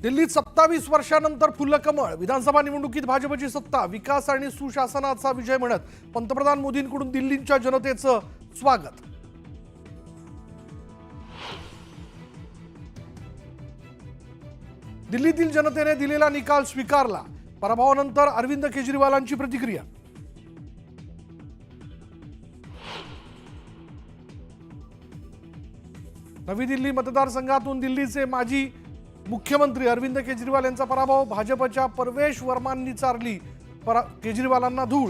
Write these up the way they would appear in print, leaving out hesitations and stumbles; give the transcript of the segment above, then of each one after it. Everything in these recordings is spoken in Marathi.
दिल्लीत 27 वर्षांनंतर फुललं कमळ. विधानसभा निवडणुकीत भाजपची सत्ता, विकास आणि सुशासनाचा विजय म्हणत पंतप्रधान मोदींकडून दिल्लीच्या जनतेचं स्वागत. दिल्लीतील जनतेने दिलेला निकाल स्वीकारला. पराभवानंतर अरविंद केजरीवालांची प्रतिक्रिया. नवी दिल्ली मतदारसंघातून दिल्लीचे माजी मुख्यमंत्री अरविंद केजरीवाल यांचा पराभव. भाजपच्या परवेश वर्मांनी चारली केजरीवालांना धूळ.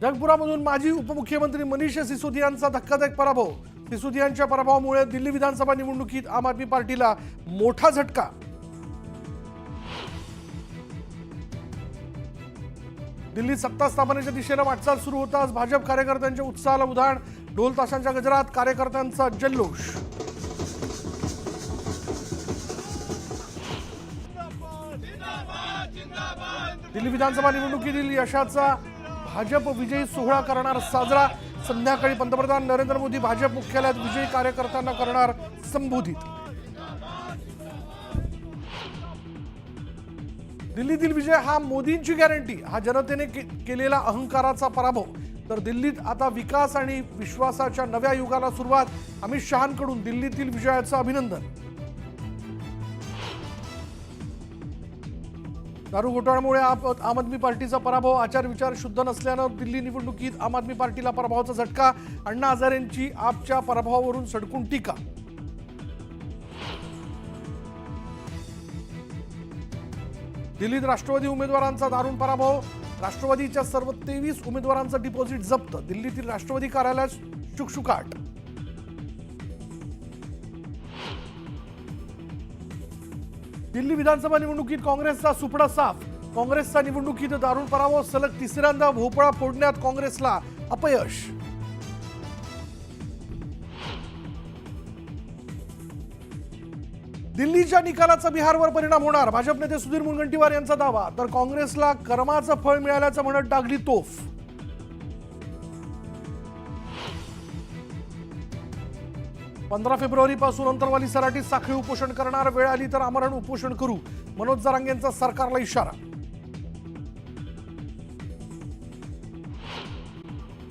जगपुरामधून माजी उपमुख्यमंत्री मनीष सिसोदियांचा धक्कादायक पराभव. सिसोदियांच्या पराभवामुळे दिल्ली विधानसभा निवडणुकीत आम आदमी पार्टीला मोठा झटका. दिल्लीत सत्ता स्थापनेच्या दिशेने वाटचाल सुरू होताच भाजप कार्यकर्त्यांच्या उत्साहाला उधाण. ढोल ताशांच्या गजरात कार्यकर्त्यांचा जल्लोष. दिल्ली विधानसभा निवडणुकीतील यशाचा भाजप विजयी सोहळा करणार साजरा. संध्याकाळी पंतप्रधान नरेंद्र मोदी भाजप मुख्यालयात विजयी कार्यकर्त्यांना करणार संबोधित. दिल्लीतील विजय हा मोदींची गॅरंटी, हा जनतेने केलेला अहंकाराचा पराभव. तर दिल्लीत आता विकास आणि विश्वासाच्या नव्या युगाला सुरुवात. अमित शहांकडून दिल्लीतील विजयाचं अभिनंदन. दारू घोटाळ्यामुळे आम आदमी पार्टीचा पराभव. आचार विचार शुद्ध नसल्यानं दिल्ली निवडणुकीत आम आदमी पार्टीला पराभवाचा झटका. अण्णा हजारेंची आपच्या पराभवावरून सडकून टीका. दिल्लीत राष्ट्रवादी उमेदवारांचा दारुण पराभव. राष्ट्रवादीच्या सर्व 23 उमेदवारांचं डिपॉझिट जप्त. दिल्लीतील राष्ट्रवादी कार्यालयात शुकशुकाट. दिल्ली विधानसभा निवडणुकीत काँग्रेसचा सुपडा साफ. काँग्रेसचा निवडणुकीत दारुण पराभव. सलग तिसऱ्यांदा भोपळा फोडण्यात काँग्रेसला अपयश. दिल्लीच्या निकालाचा बिहारवर परिणाम होणार. भाजप नेते सुधीर मुनगंटीवार यांचा दावा. तर काँग्रेसला कर्माचं फळ मिळाल्याचं म्हणत डागली तोफ. पंधरा फेब्रुवारीपासून अंतरवाली सराटीत साखळी उपोषण करणार. वेळ आली तर आमरण उपोषण करू. मनोज जरांगेंचा सरकारला इशारा.